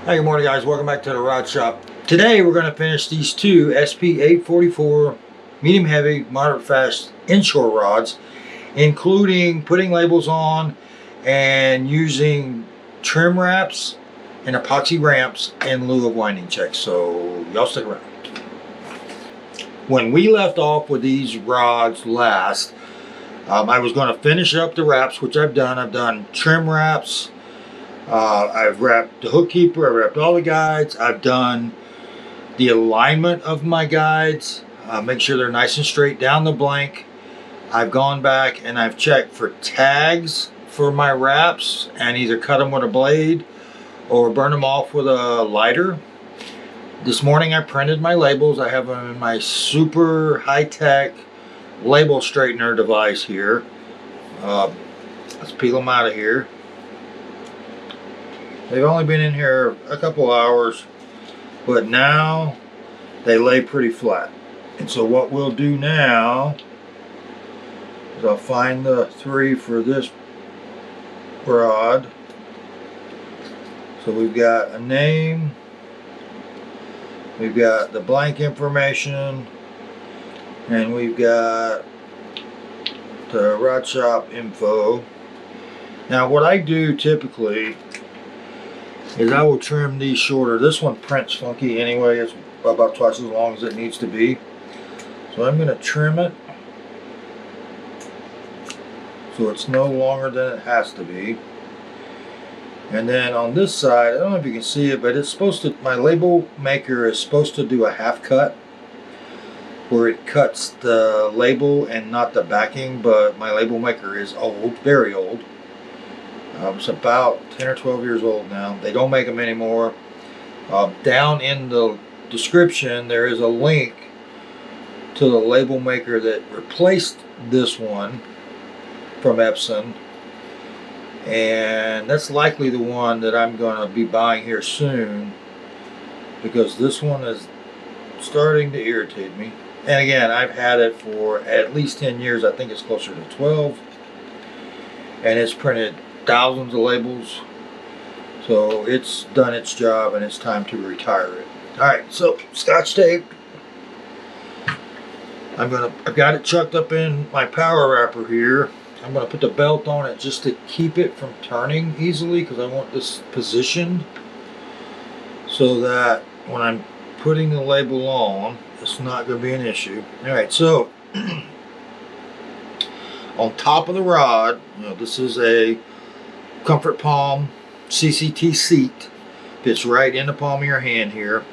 Hey, good morning guys, welcome back to the rod shop. Today we're going to finish these two SP844 medium heavy moderate fast inshore rods, including putting labels on and using trim wraps and epoxy ramps in lieu of winding checks. So y'all stick around. When we left off with these rods last, I was going to finish up the wraps, which I've done. I've done trim wraps. I've wrapped the hook keeper, I've wrapped all the guides, I've done the alignment of my guides, make sure they're nice and straight down the blank. I've gone back and I've checked for tags for my wraps and either cut them with a blade or burn them off with a lighter. This morning I printed my labels. I have them in my super high-tech label straightener device here. Let's peel them out of here. They've only been in here a couple hours, but now they lay pretty flat. And so what we'll do now is I'll find the three for this rod. So we've got a name, we've got the blank information, and we've got the rod shop info. Now what I do typically is I will trim these shorter. This one prints funky anyway. It's about twice as long as it needs to be. So I'm going to trim it so it's no longer than it has to be. And then on this side, I don't know if you can see it, but it's supposed to, my label maker is supposed to do a half cut where it cuts the label and not the backing, but my label maker is old, very old. It's about 10 or 12 years old now. They don't make them anymore. Down in the description there is a link to the label maker that replaced this one from Epson, and that's likely the one that I'm going to be buying here soon, because this one is starting to irritate me. And again, I've had it for at least 10 years. I think it's closer to 12, and it's printed thousands of labels, so it's done its job and it's time to retire it. Alright, so Scotch tape. I've got it chucked up in my power wrapper here. I'm gonna put the belt on it just to keep it from turning easily, because I want this positioned so that when I'm putting the label on, it's not gonna be an issue. Alright, so on top of the rod, this is a Comfort Palm CCT seat. Fits right in the palm of your hand here.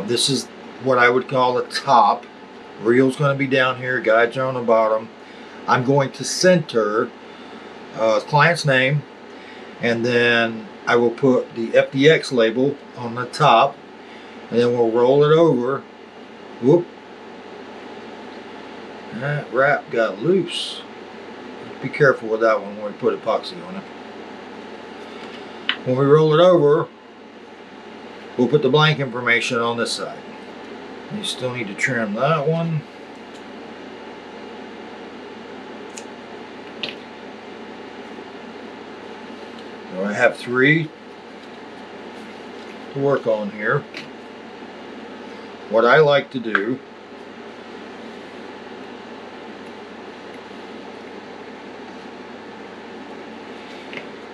This is what I would call the top. Reel's going to be down here, guides are on the bottom. I'm going to center client's name, and then I will put the FDX label on the top, and then we'll roll it over. Whoop. That wrap got loose. Be careful with that one when we put epoxy on it. When we roll it over, we'll put the blank information on this side. You still need to trim that one. So I have three to work on here. What I like to do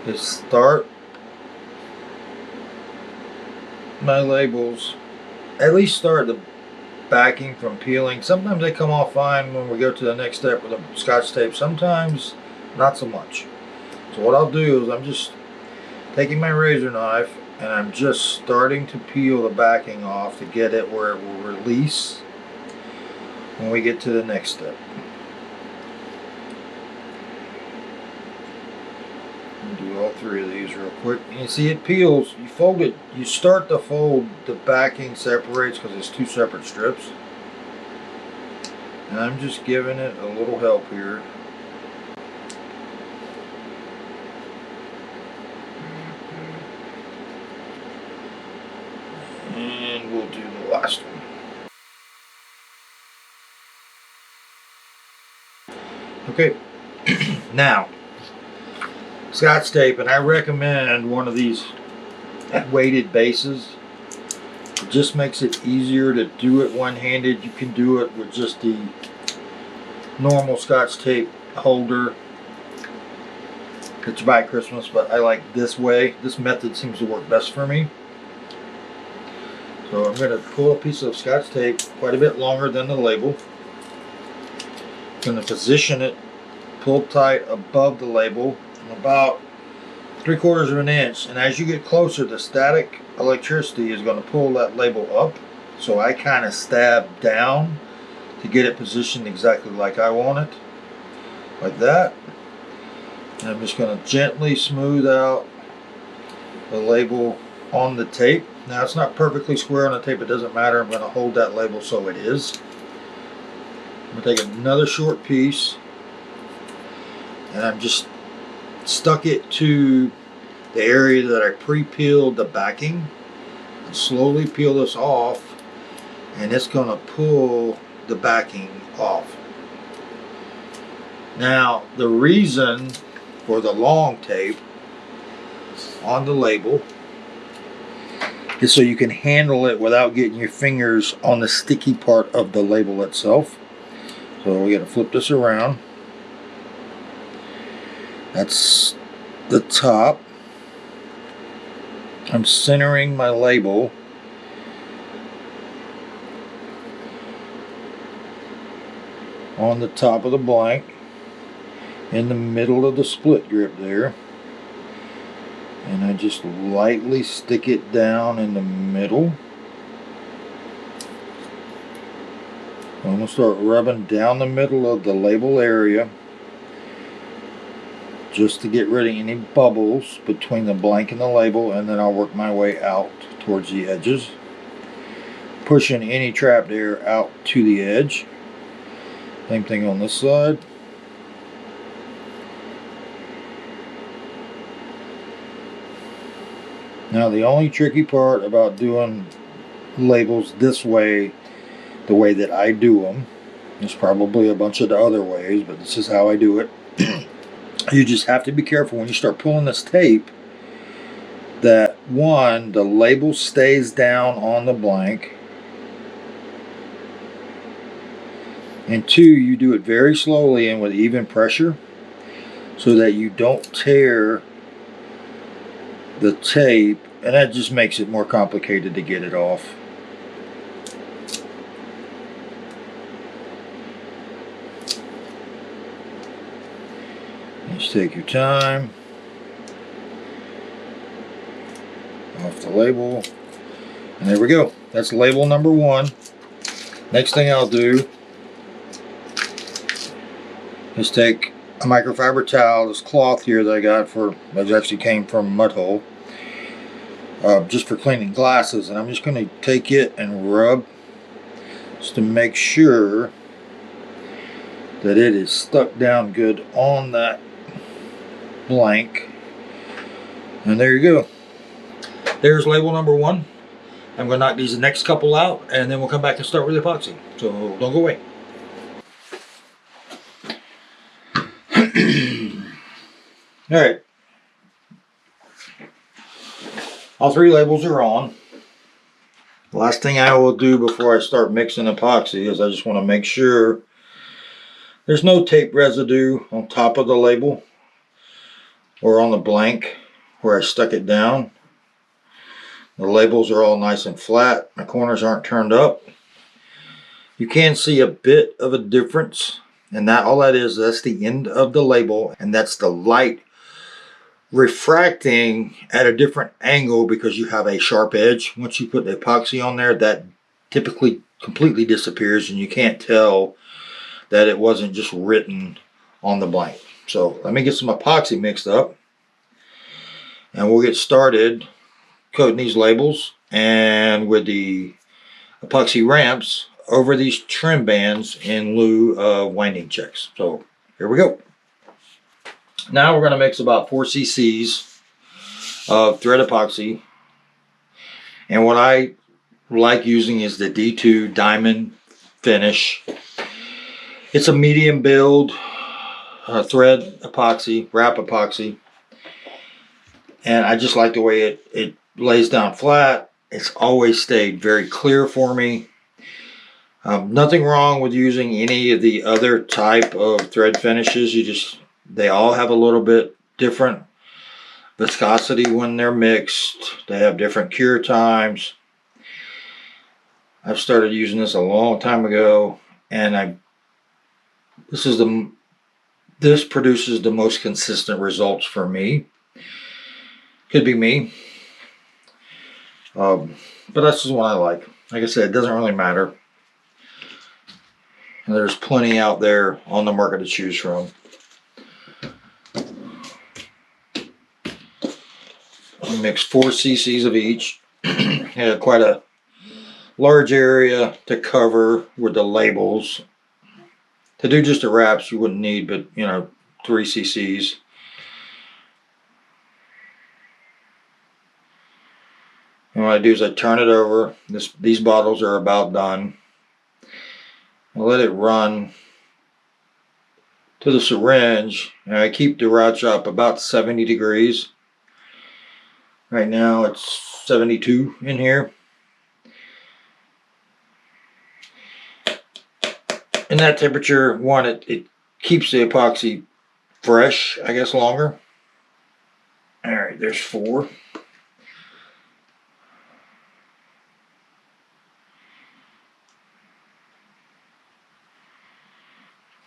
is start my labels, at least start the backing from peeling. Sometimes they come off fine when we go to the next step with the Scotch tape, sometimes not so much. So what I'll do is I'm just taking my razor knife and I'm just starting to peel the backing off to get it where it will release when we get to the next step. Do all three of these real quick. You see it peels. You fold it. You start to fold. The backing separates because it's two separate strips. And I'm just giving it a little help here. And we'll do the last one. Okay. Now, Scotch tape, and I recommend one of these weighted bases. It just makes it easier to do it one-handed. You can do it with just the normal Scotch tape holder that you buy at Christmas, but I like this way. This method seems to work best for me. So I'm going to pull a piece of Scotch tape quite a bit longer than the label. I'm going to position it pulled tight above the label about 3/4 of an inch, and as you get closer, the static electricity is going to pull that label up. So I kind of stab down to get it positioned exactly like I want it, like that. And I'm just going to gently smooth out the label on the tape. Now it's not perfectly square on the tape, it doesn't matter. I'm going to hold that label so it is. I'm going to take another short piece and I'm just stuck it to the area that I pre-peeled the backing, and slowly peel this off, and it's going to pull the backing off. Now the reason for the long tape on the label is so you can handle it without getting your fingers on the sticky part of the label itself. So we got to flip this around. That's the top. I'm centering my label on the top of the blank in the middle of the split grip there, and I just lightly stick it down in the middle. I'm going to start rubbing down the middle of the label area just to get rid of any bubbles between the blank and the label, and then I'll work my way out towards the edges, pushing any trapped air out to the edge. Same thing on this side. Now the only tricky part about doing labels this way, the way that I do them, there's probably a bunch of the other ways, but this is how I do it. You just have to be careful when you start pulling this tape that, one, the label stays down on the blank, and two, you do it very slowly and with even pressure so that you don't tear the tape, and that just makes it more complicated to get it off. Just take your time. Off the label. And there we go. That's label number 1. Next thing I'll do is take a microfiber towel, this cloth here that I got that actually came from Mud Hole, just for cleaning glasses, and I'm just going to take it and rub just to make sure that it is stuck down good on that blank. And there you go. There's label number 1. I'm going to knock these next couple out, and then we'll come back and start with epoxy. So don't go away. Alright. All 3 labels are on. The last thing I will do before I start mixing epoxy is I just want to make sure there's no tape residue on top of the label or on the blank where I stuck it down. The labels are all nice and flat. My corners aren't turned up. You can see a bit of a difference, and all that is, that's the end of the label, and that's the light refracting at a different angle because you have a sharp edge. Once you put the epoxy on there, that typically completely disappears, and you can't tell that it wasn't just written on the blank. So let me get some epoxy mixed up, and we'll get started coating these labels and with the epoxy ramps over these trim bands in lieu of winding checks. So here we go. Now we're going to mix about 4 cc's of thread epoxy, and what I like using is the D2 Diamond Finish. It's a medium build thread epoxy, wrap epoxy, and I just like the way it lays down flat. It's always stayed very clear for me. Nothing wrong with using any of the other type of thread finishes. They all have a little bit different viscosity when they're mixed. They have different cure times. I've started using this a long time ago, and this produces the most consistent results for me. Could be me, but that's just what I like. Like I said, it doesn't really matter. And there's plenty out there on the market to choose from. I mixed 4 cc's of each. Had quite a large area to cover with the labels. To do just the wraps, you wouldn't need but 3 cc's. And what I do is I turn it over. These bottles are about done. I let it run to the syringe, and I keep the rod shop about 70 degrees. Right now it's 72 in here. In that temperature, it keeps the epoxy fresh, I guess, longer. All right, there's 4.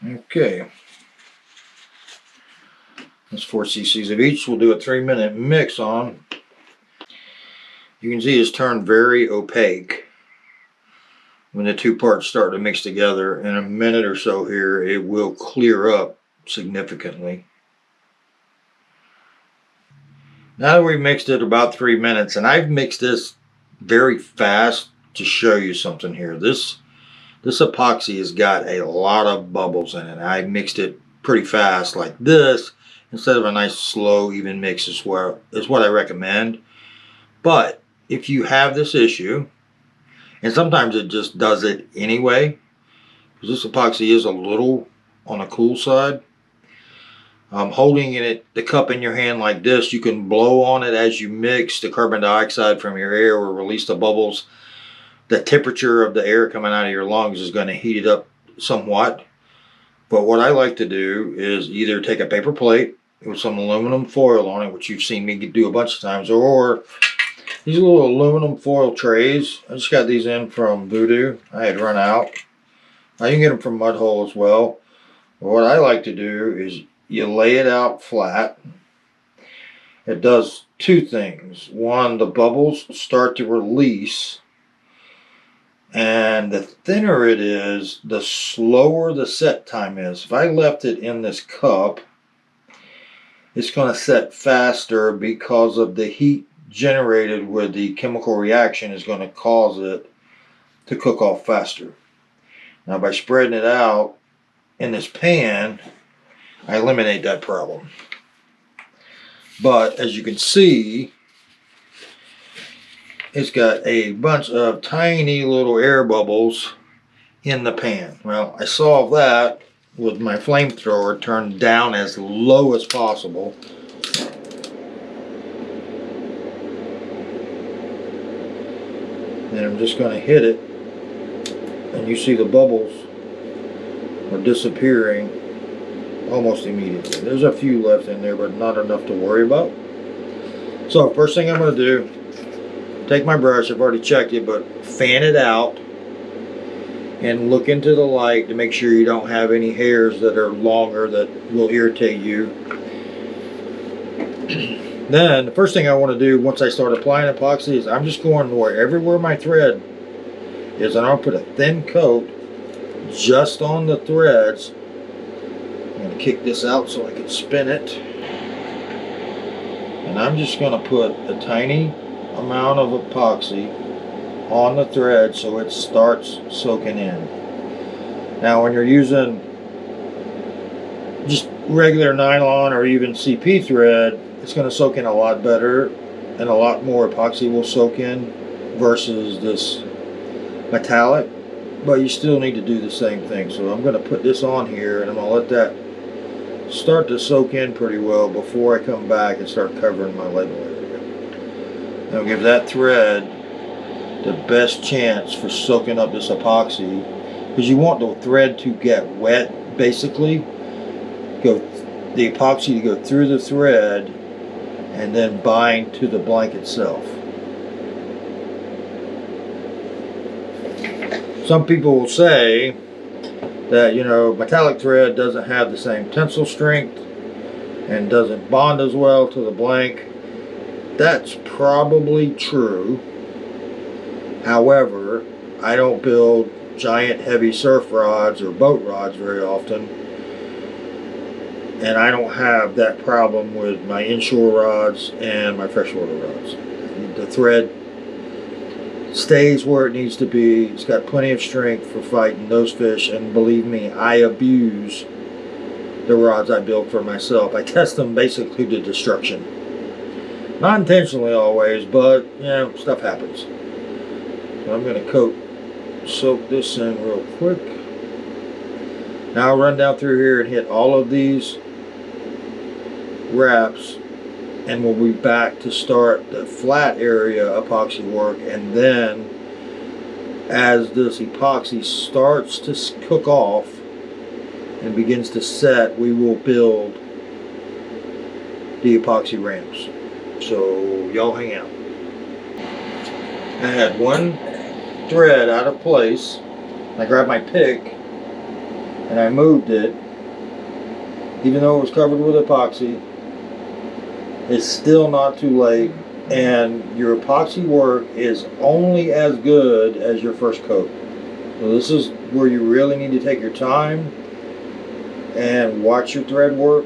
Okay. That's 4 cc's of each. We'll do a 3-minute mix on. You can see it's turned very opaque when the 2 parts start to mix together. In a minute or so here, it will clear up significantly. Now that we've mixed it about 3 minutes, and I've mixed this very fast to show you something here. This epoxy has got a lot of bubbles in it. I mixed it pretty fast like this instead of a nice slow even mix is what I recommend. But if you have this issue, and sometimes it just does it anyway, because this epoxy is a little on the cool side. Holding the cup in your hand like this, you can blow on it as you mix. The carbon dioxide from your air will release the bubbles. The temperature of the air coming out of your lungs is going to heat it up somewhat. But what I like to do is either take a paper plate with some aluminum foil on it, which you've seen me do a bunch of times, or these little aluminum foil trays. I just got these in from Voodoo. I had run out. Now you can get them from Mud Hole as well. But what I like to do is you lay it out flat. It does 2 things. One, the bubbles start to release. And the thinner it is, the slower the set time is. If I left it in this cup, it's going to set faster because of the heat generated with the chemical reaction is going to cause it to cook off faster. Now by spreading it out in this pan, I eliminate that problem. But as you can see, it's got a bunch of tiny little air bubbles in the pan. Well, I solved that with my flamethrower turned down as low as possible. And I'm just going to hit it, and you see the bubbles are disappearing almost immediately. There's a few left in there, but not enough to worry about. So first thing I'm going to do, take my brush, I've already checked it, but fan it out and look into the light to make sure you don't have any hairs that are longer that will irritate you. Then the first thing I want to do once I start applying epoxy is I'm just going everywhere my thread is, and I'll put a thin coat just on the threads. I'm going to kick this out so I can spin it. And I'm just going to put a tiny amount of epoxy on the thread so it starts soaking in. Now when you're using just regular nylon or even CP thread, it's going to soak in a lot better and a lot more epoxy will soak in versus this metallic, but you still need to do the same thing. So I'm going to put this on here and I'm going to let that start to soak in pretty well before I come back and start covering my label area. It'll give that thread the best chance for soaking up this epoxy, because you want the thread to get wet, basically. The epoxy to go through the thread and then bind to the blank itself. Some people will say that, you know, metallic thread doesn't have the same tensile strength and doesn't bond as well to the blank. That's probably true. However, I don't build giant heavy surf rods or boat rods very often, and I don't have that problem with my inshore rods and my freshwater rods. The thread stays where it needs to be. It's got plenty of strength for fighting those fish, and believe me, I abuse the rods I build for myself. I test them basically to destruction. Not intentionally always, but you know, stuff happens. I'm going to soak this in real quick. Now I'll run down through here and hit all of these wraps, and we'll be back to start the flat area epoxy work. And then as this epoxy starts to cook off and begins to set, we will build the epoxy ramps. So y'all hang out. I had one thread out of place. I grabbed my pick and I moved it. Even though it was covered with epoxy, it's still not too late, and your epoxy work is only as good as your first coat. So this is where you really need to take your time and watch your thread work.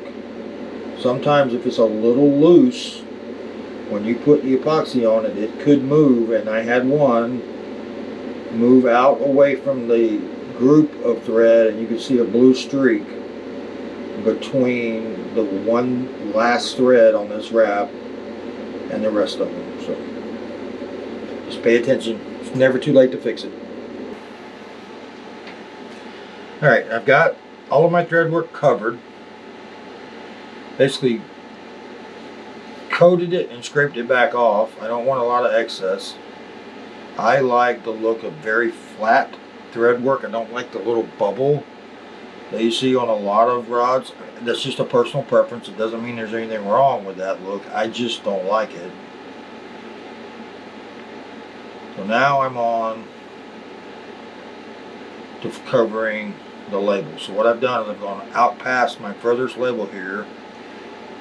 Sometimes if it's a little loose, when you put the epoxy on it, it could move, and I had one move out away from the group of thread, and you could see a blue streak between the one last thread on this wrap and the rest of them. So just pay attention. It's never too late to fix it. Alright, I've got all of my thread work covered. Basically coated it and scraped it back off. I don't want a lot of excess. I like the look of very flat thread work. I don't like the little bubble that you see on a lot of rods. That's just a personal preference. It doesn't mean there's anything wrong with that look. I just don't like it. So now I'm on to covering the label. So what I've done is I've gone out past my furthest label here,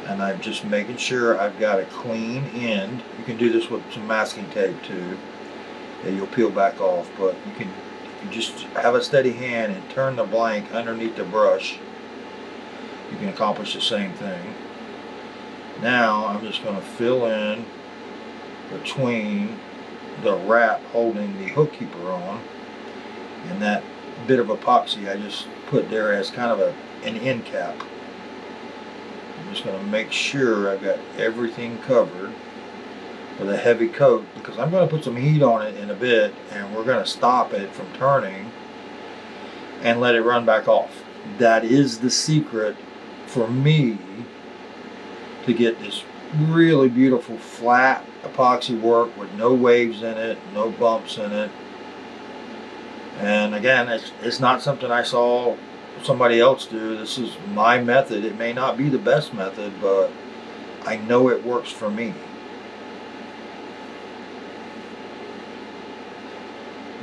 and I'm just making sure I've got a clean end. You can do this with some masking tape too. Yeah, you'll peel back off, but you can, if you just have a steady hand and turn the blank underneath the brush, you can accomplish the same thing. Now I'm just going to fill in between the wrap holding the hook keeper on and that bit of epoxy I just put there as kind of an end cap. I'm just going to make sure I've got everything covered with a heavy coat, because I'm going to put some heat on it in a bit, and we're going to stop it from turning and let it run back off. That is the secret for me to get this really beautiful flat epoxy work with no waves in it, no bumps in it. And again, it's not something I saw somebody else do. This is my method. It may not be the best method, but I know it works for me.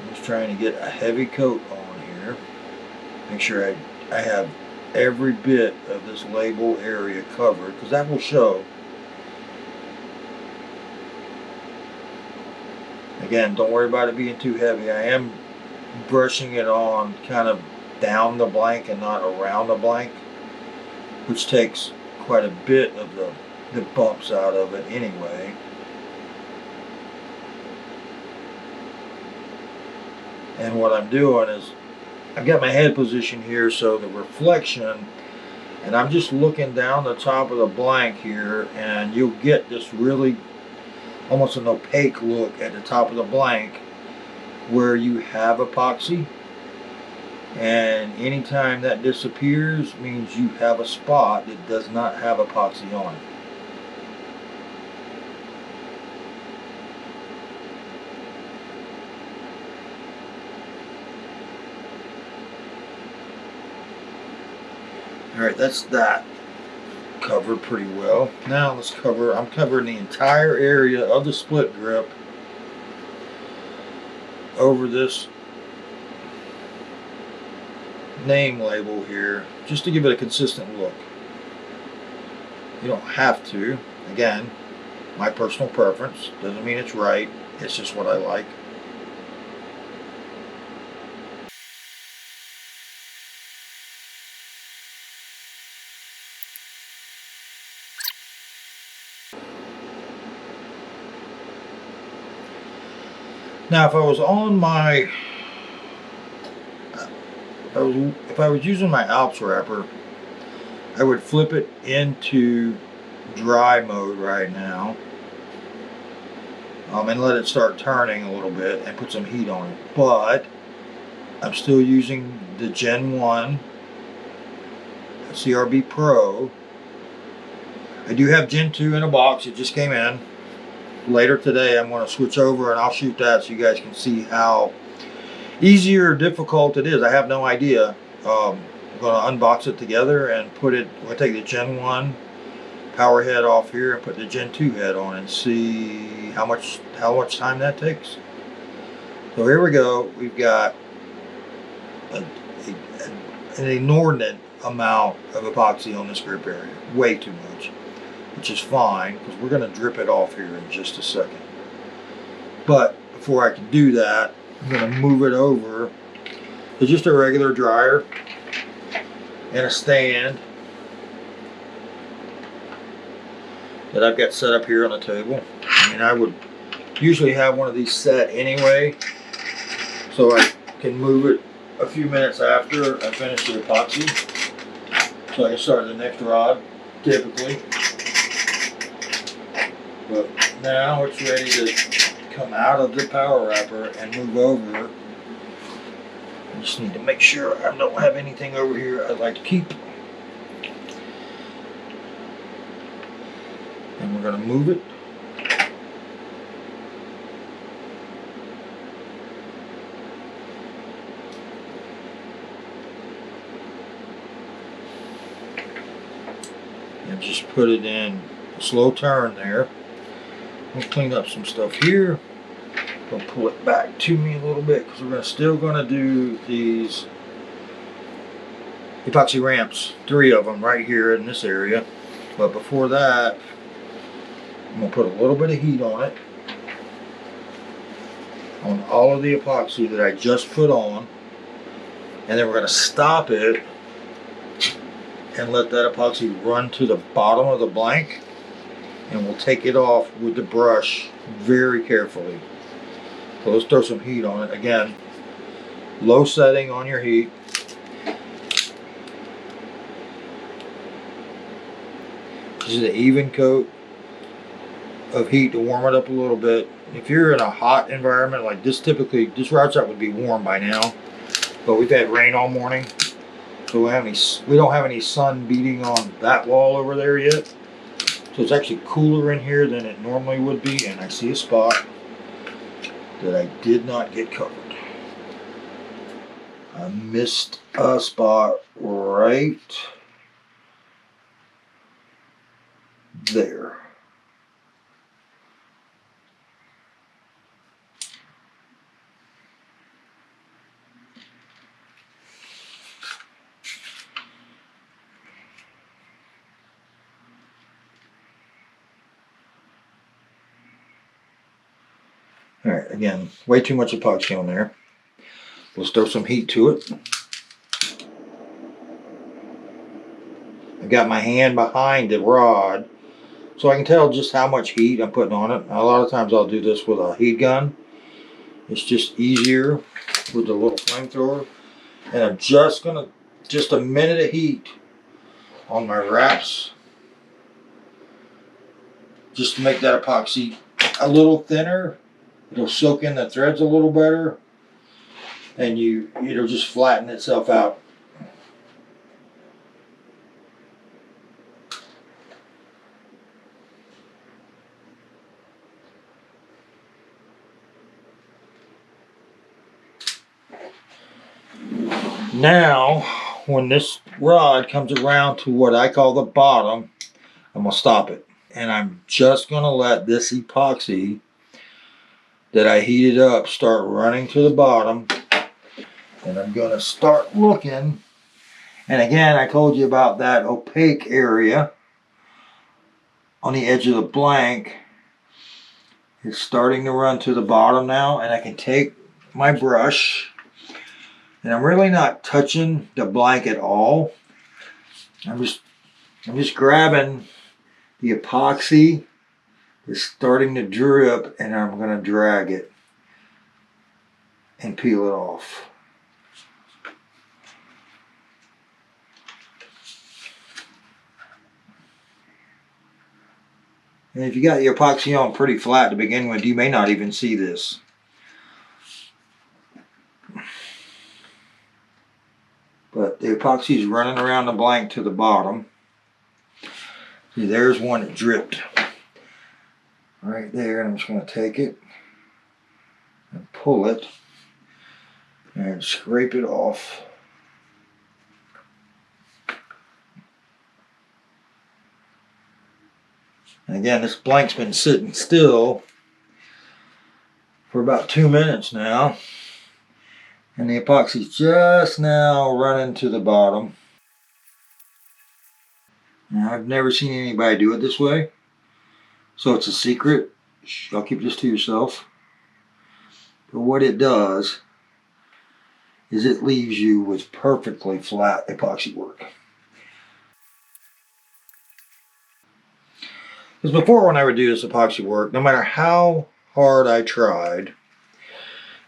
I'm just trying to get a heavy coat on here. Make sure I have every bit of this label area covered, because that will show. Again, don't worry about it being too heavy. I am brushing it on kind of down the blank and not around the blank, which takes quite a bit of the bumps out of it anyway. And what I'm doing is I've got my head position here, so the reflection, and I'm just looking down the top of the blank here, and you'll get this really almost an opaque look at the top of the blank where you have epoxy, and anytime that disappears means you have a spot that does not have epoxy on it. All right, that's that covered pretty well. Now let's cover, I'm covering the entire area of the split grip over this name label here, just to give it a consistent look. You don't have to. Again, my personal preference. Doesn't mean it's right. It's just what I like. Now, if I was on my, if I was using my Alps wrapper, I would flip it into dry mode right now, and let it start turning a little bit and put some heat on it. But I'm still using the Gen 1 CRB Pro. I do have Gen 2 in a box. It just came in. Later today I'm going to switch over and I'll shoot that so you guys can see how easy or difficult it is. I have no idea. I'm going to unbox it together and put it, we'll take the Gen 1 power head off here and put the Gen 2 head on and see how much time that takes. So here we go. We've got an inordinate amount of epoxy on this grip area. Way too much. Which is fine, because we're going to drip it off here in just a second. But before I can do that, I'm going to move it over to just a regular dryer and a stand that I've got set up here on the table. I mean, I would usually have one of these set anyway, so I can move it a few minutes after I finish the epoxy, so I can start the next rod, typically. But now it's ready to come out of the power wrapper and move over. I just need to make sure I don't have anything over here I'd like to keep. And we're going to move it. And just put it in a slow turn there. We'll clean up some stuff here. We'll pull it back to me a little bit because we're still going to do these epoxy ramps, 3 of them right here in this area. But before that, I'm going to put a little bit of heat on it, on all of the epoxy that I just put on, and then we're going to stop it and let that epoxy run to the bottom of the blank, and we'll take it off with the brush very carefully. So let's throw some heat on it. Again, low setting on your heat. This is an even coat of heat to warm it up a little bit. If you're in a hot environment like this, typically this rod shop would be warm by now, but we've had rain all morning, so we don't have any sun beating on that wall over there yet. So it's actually cooler in here than it normally would be, and I see a spot that I did not get covered. I missed a spot right there. All right, again, way too much epoxy on there. Let's throw some heat to it. I've got my hand behind the rod, so I can tell just how much heat I'm putting on it. A lot of times I'll do this with a heat gun. It's just easier with the little flamethrower. And I'm just gonna, just a minute of heat on my wraps, just to make that epoxy a little thinner. It'll soak in the threads a little better, and it'll just flatten itself out. Now when this rod comes around to what I call the bottom, I'm going to stop it. And I'm just going to let this epoxy that I heated up start running to the bottom. And I'm going to start looking. And again, I told you about that opaque area on the edge of the blank. It's starting to run to the bottom now, and I can take my brush, and I'm really not touching the blank at all. I'm just grabbing the epoxy. It's starting to drip, and I'm going to drag it and peel it off. And if you got your epoxy on pretty flat to begin with, you may not even see this. But the epoxy is running around the blank to the bottom. See, there's one that dripped right there, and I'm just going to take it and pull it and scrape it off. And again, this blank's been sitting still for about 2 minutes now. And the epoxy's just now running to the bottom. Now, I've never seen anybody do it this way. So it's a secret. I'll keep this to yourself. But what it does is it leaves you with perfectly flat epoxy work. Because before, when I would do this epoxy work, no matter how hard I tried,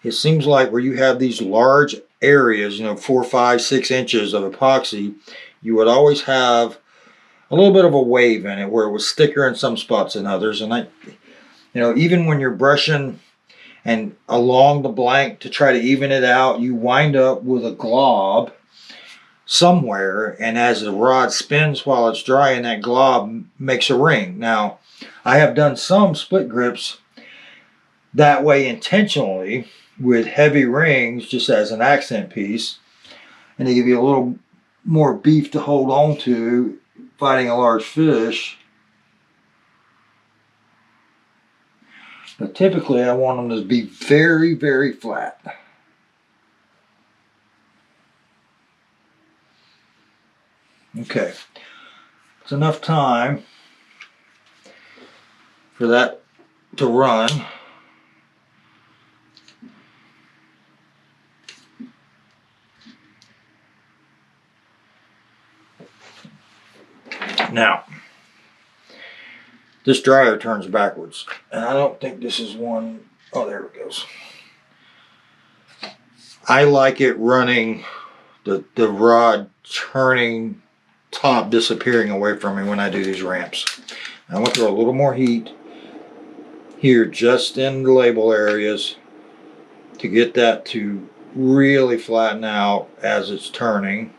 it seems like where you have these large areas, 4, 5, 6 inches of epoxy, you would always have a little bit of a wave in it where it was thicker in some spots than others. And even when you're brushing and along the blank to try to even it out, you wind up with a glob somewhere, and as the rod spins while it's drying, that glob makes a ring. Now, I have done some split grips that way intentionally with heavy rings just as an accent piece, and they give you a little more beef to hold on to fighting a large fish. But typically I want them to be very, very flat. Okay, it's enough time for that to run. Now, this dryer turns backwards, and I don't think this is one. Oh, there it goes. I like it running, the rod turning, top disappearing away from me when I do these ramps. I'm going to throw a little more heat here just in the label areas to get that to really flatten out as it's turning.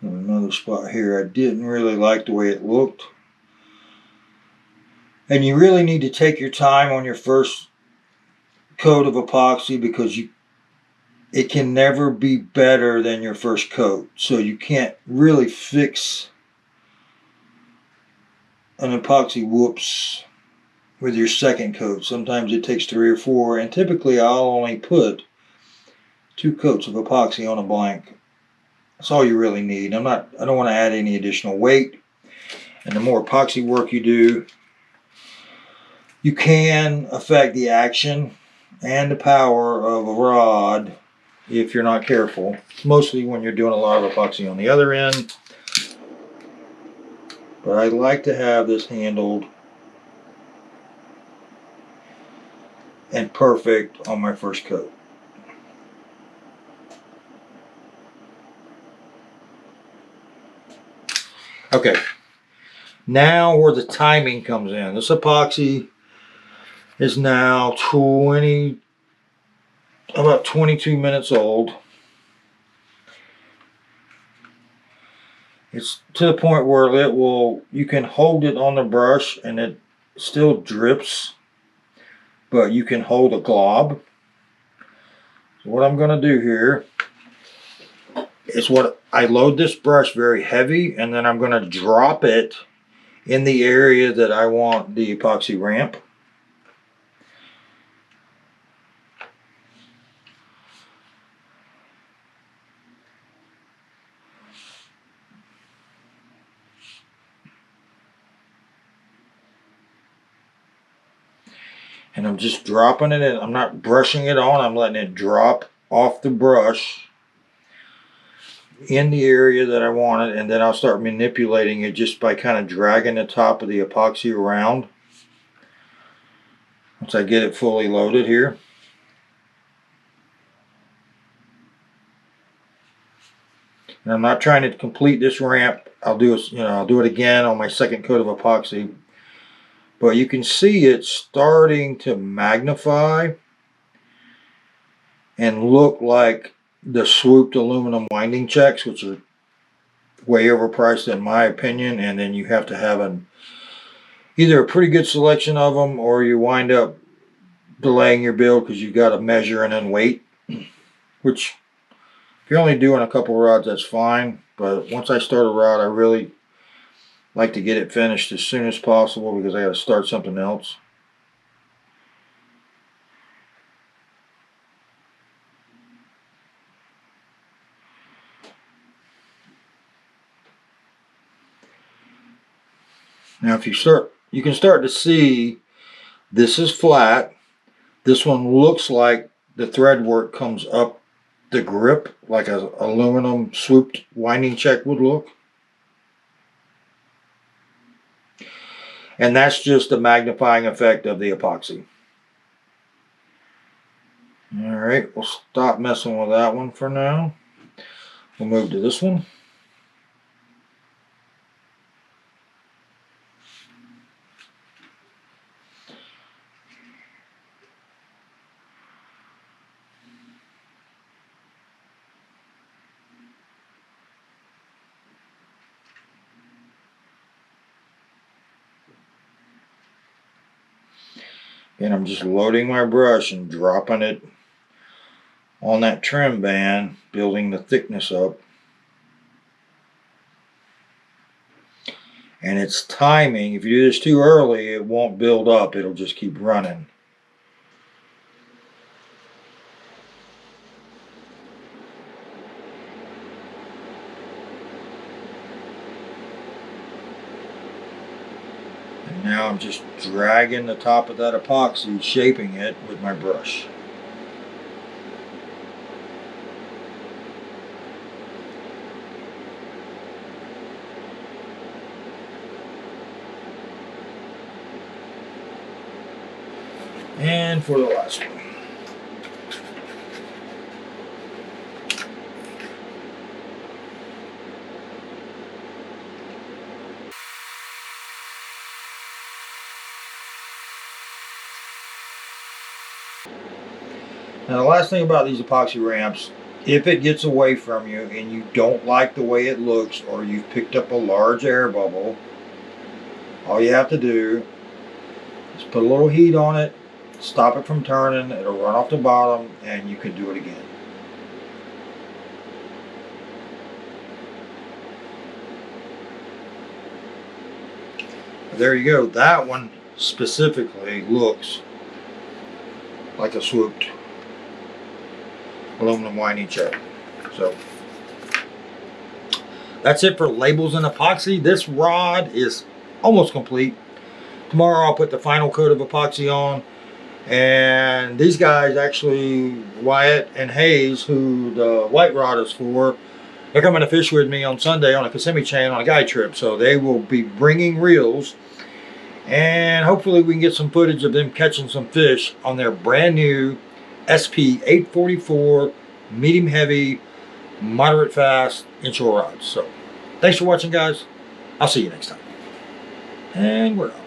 And another spot here I didn't really like the way it looked. And you really need to take your time on your first coat of epoxy, because it can never be better than your first coat. So you can't really fix an epoxy whoops with your second coat. Sometimes it takes 3 or 4, and typically I'll only put 2 coats of epoxy on a blank. That's all you really need. I don't want to add any additional weight. And the more epoxy work you do, you can affect the action and the power of a rod if you're not careful. Mostly when you're doing a lot of epoxy on the other end. But I like to have this handled and perfect on my first coat. Okay, now where the timing comes in. This epoxy is now about 22 minutes old. It's to the point where you can hold it on the brush and it still drips, but you can hold a glob. So what I'm going to do here is I load this brush very heavy, and then I'm going to drop it in the area that I want the epoxy ramp. And I'm just dropping it in. I'm not brushing it on. I'm letting it drop off the brush in the area that I want it. And then I'll start manipulating it just by kind of dragging the top of the epoxy around. Once I get it fully loaded here. And I'm not trying to complete this ramp. I'll do it again on my second coat of epoxy. But you can see it starting to magnify and look like the swooped aluminum winding checks, which are way overpriced in my opinion. And then you have to have either a pretty good selection of them, or you wind up delaying your build because you've got to measure and then wait. Which, if you're only doing a couple rods, that's fine. But once I start a rod, I really like to get it finished as soon as possible because I got to start something else. Now if you can start to see this is flat. This one looks like the thread work comes up the grip like an aluminum swooped winding check would look. And that's just the magnifying effect of the epoxy. Alright, we'll stop messing with that one for now. We'll move to this one. And I'm just loading my brush and dropping it on that trim band, building the thickness up. And it's timing. If you do this too early, it won't build up. It'll just keep running. And now I'm just dragging the top of that epoxy, shaping it with my brush. And for the last one. Now the last thing about these epoxy ramps, if it gets away from you and you don't like the way it looks, or you've picked up a large air bubble, all you have to do is put a little heat on it, stop it from turning, it'll run off the bottom, and you can do it again. There you go. That one specifically looks like a swooped aluminum winding check. So that's it for labels and epoxy. This rod is almost complete. Tomorrow I'll put the final coat of epoxy on. And these guys actually, Wyatt and Hayes, who the white rod is for, they're coming to fish with me on Sunday on a Kissimmee chain on a guide trip. So they will be bringing reels. And hopefully we can get some footage of them catching some fish on their brand new SP 844 medium heavy, moderate fast inshore rods. So thanks for watching, guys. I'll see you next time. And we're out.